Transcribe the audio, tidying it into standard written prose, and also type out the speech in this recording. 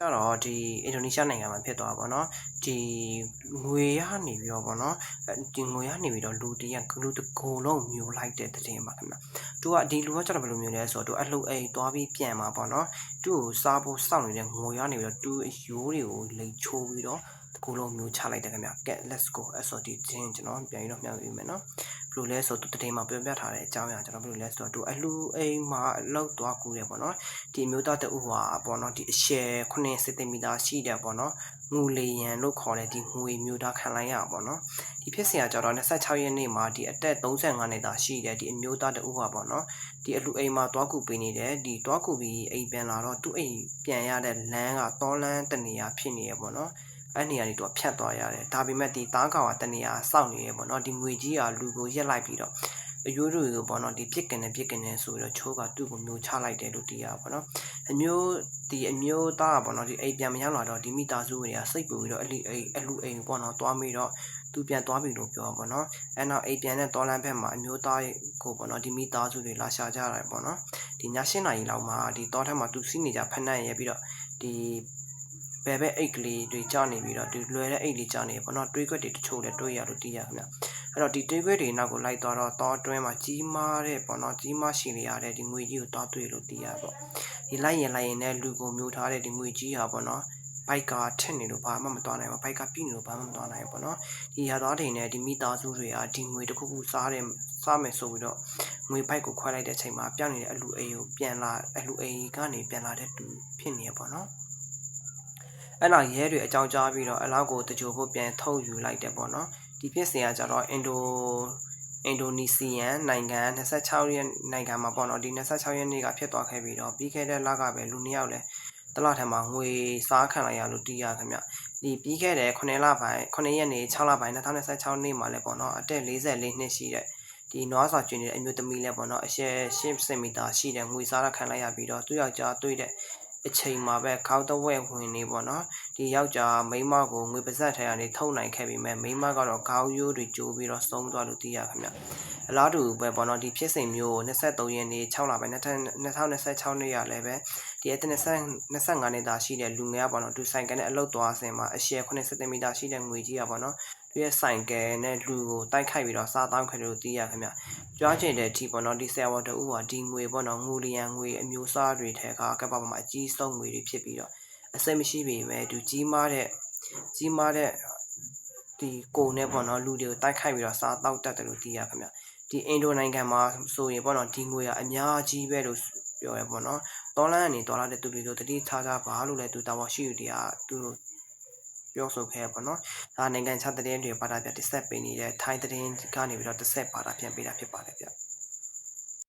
ကြတော့ဒီအင်ဒိုနီးရှားနိုင်ငံမှာဖြစ်သွားပါတော့ဒီငွေရနေပြီးတော့ပေါ့နော်ဒီငွေရနေပြီးတော့လူတကိုယ်လုံးမျိုးလိုက်တဲ့တဲ့တင်ပါခင်ဗျသူကဒီလူကကျတော့ဘယ်လိုမျိုးလဲဆိုတော့သူအလှအိမ်သွားပြီးပြန်มาပေါ့နော်သူ့ကိုစားဖို့စောင့်နေတဲ့ငွေရနေပြီးတော့သူအယိုးတွေကိုလိန်ချိုးပြီးတော့ကိုလုံးမျိုးချလိုက်တယ်ခင်ဗျကဲ let's go အဲ့ဆိုဒီချင်းကျွန်တော်ပြန်ပြီးတော့မျှဝေပေးမယ်နော်ဘယ်လိုလဲဆိုတော့တဲ့တင်မှာပြောပြထားတဲ့အကြောင်းအရာကျွန်တော်ဘယ်လိုလဲဆိုတော့သူအလှအိမ်မှာအလောက်သွားကူတယ်ပေါ့နော်ဒီမျိုးသားတူဟာပေါ့နော်ဒီအရှယ်9စင်တီမီတာရှိတယ်ပေါ့နော်ငူလီယန်လို့ခေါ်တဲ့ဒီငွေမျိုးသားခံလိုက်ရပါပေါ့နော်ဒီဖြစ်စဉ်ကကြတော့26ရက်နေ့မှာဒီအသက်35နှစ်သားရှိတယ်ဒီအမျိုးသားတူဟာပေါ့နော်ဒီအလူအိမ်မှာတွားကူပေးနေတယ်ဒီတွားကူပြီးအိမ်ပြန်လာတော့သူ့အိမ်ပြန်ရတဲ့လမ်းကတောလန်းတနေရာဖြစ်နေရပေါ့နော်အဲ့နေရာတွေတော့ဖြတ်သွားရတယ်ဒါပေမဲ့ဒီသားကောင်ကတနေရာစောင့်နေရပေါ့နော်ဒီငွေကြီးကလူကိုရက်လိုက်ပြီးတော့အယိုးတွေကိုပေါ့နော်ဒီပြစ်ကနေဆိုပြီးတော့ချိုးကသူ့ကိုမျိုးချလိုက်တယ်လို့သိရပါပေါ့နော်အမျိုးသားပေါ့နော်ဒီအိမ်ပြန်မရောက်လာတော့ဒီမိသားစုတွေကစိတ်ပူပြီးတော့အလူအိမ်ပေါ့နော်တွားမိတော့သူပြန်တွားပြီလို့ပြောပါပေါ့နော်အဲ့နောက်အိမ်ပြန်တဲ့တော်လန်ဘက်မှာအမျိုးသားကိုပေါ့နော်ဒီမိသားစုတွေလာရှာကြတယ်ပေါ့နော်ဒီည7 နာရီလောက်မှာဒီတောထဲမှာသူစီးနေကြဖက်နှက်ရဲပြီးတော့ဒီဘယ်ဘက်အိတ်ကလေးတွေကြာနေပြီးတော့ဒီလွယ်တဲ့အိတ်လေးကြာနေပေါ့နော်တွေးခွက်တွေတချို့လည်းတွေးရလို့သိရခင်ဗျအဲ့တော့ဒီတွေးခွက်တွေနောက်ကိုလိုက်သွားတော့တောအတွင်းမှာကြီးမားတဲ့ပေါ့နော်ကြီးမားရှင်နေရတဲ့ဒီငွေကြီးကိုတောတွေ့လို့သိရပေါ့ဒီလိုက်ရင်နဲ့လူကိုမျိုးထားတဲ့ဒီငွေကြီးဟာပေါ့နော်ဘိုက်ကထက်နေလို့ဘာမှမသွားနိုင်ဘူးဘိုက်ကပြိနေလို့ဘာမှမသွားနိုင်ဘူးပေါ့နော်ဒီရသွားတဲ့နဲ့ဒီမိသားစုတွေကဒီငွေတစ်ခုခုစားမယ်ဆိုပြီးတော့ငွေဘိုက်ကိုခွဲလိုက်တဲ့အချိန်မှာပြောင်းနေတဲ့အလူအိမ်ကိုအလူအိမ်ကနေပြန်လာတဲ့သူဖြစ်နေရပေါ့နော်အဲ့တော့ရဲတွေအကြောင်းကြားပြီးတော့အလောက်ကိုတကြိုဖို့ပြန်ထုတ်ယူလိုက်တယ်ပေါ့နော်ဒီဖြစ်စဉ်ကကြတော့အင်ဒိုနီးစီးယန်နိုင်ငံ26ရက်နိုင်ငံမှာပေါ့နော်ဒီ26ရက်နေ့ကဖြစ်သွားခဲ့ပြီးတော့ပြီးခဲ့တဲ့လကပဲလူ2ယောက်လဲတလထဲမှာငွေစားခံလိုက်ရလို့သိရခင်ဗျဒီပြီးခဲ့တဲ့9ရက်နေ့6လပိုင်း2026နေ့မှာလဲပေါ့နော်အသက်44နှစ်ရှိတဲ့ဒီနွားစာကျွင်းနေတဲ့အမျိုးသမီးလဲပေါ့နော်အရှယ်10စင်မီတာရှိတဲ့ငွေစားခံလိုက်ရပြီးတော့သူ့ယောက်ျားတွေ့တဲ့အချိန်မှာပဲခေါင်းတဝက်ဝင်နေပေါ့နော်ဒီယောက်ျားမိန်းမကိုငွေပါဇက်ထဲကနေထုတ်နိုင်ခဲ့ပြီးမဲ့မိန်းမကတော့ခေါင်းရိုးတွေကျိုးပြီးတော့ဆုံးသွားလို့သိရခင်ဗျအလားတူပဲပေါ့နော်ဒီဖြစ်စဉ်မျိုး23ရက်နေ့6လပိုင်း2026နေ့ရလဲပဲဒီအသက်25နှစ်သားရှိတဲ့လူငယ်ကပေါ့နော်သူဆိုင်ကနေအလုတ်သွားစင်မှာအရှယ်9စင်တီမီတာရှိတဲ့ငွေကြီးကပေါ့နော်သူရဲ့ဆိုင်ကယ်နဲ့လူကိုတိုက်ခိုက်ပြီးတော့စားတောင်းခဲ့လို့သိရခင်ဗျကြွားကျင်တဲ့အထိပေါ့နော်ဒီဆယ်ဝါတူဟာဒီငွေပေါ့နော်ငူလီယန်ငွေအမျိုးအစားတွေထဲကကပ်ပါမှာအကြီးဆုံးငွေတွေဖြစ်ပြီးတော့အစိမ့်မရှိပေမဲ့သူကြီးမားတဲ့ဒီကိုနဲ့ပေါ့နော်လူတွေကိုတိုက်ခိုက်ပြီးတော့စားတောက်တတ်တယ်လို့သိရခင်ဗျဒီအင်ဒိုနိုင်ငံမှာဆိုရင်ပေါ့နော်ဒီငွေကအများကြီးပဲလို့ပြောရပေါ့နော်တော်လန်ကနေတော်လာတဲ့သူတွေတို့တတိထားကြပါလို့လည်းသူတာဝန်ရှိသူတွေကသူတို့ပြောဆိုခဲ့ပေါ့နော်ဒါနိုင်ငံခြားသတင်းတွေပါတာပြတစ်ဆက်ပေးနေတဲ့ထိုင်းသတင်းကနေပြီးတော့တစ်ဆက်ပါတာပြန်ပေးတာဖြစ်ပါတယ်ဗျ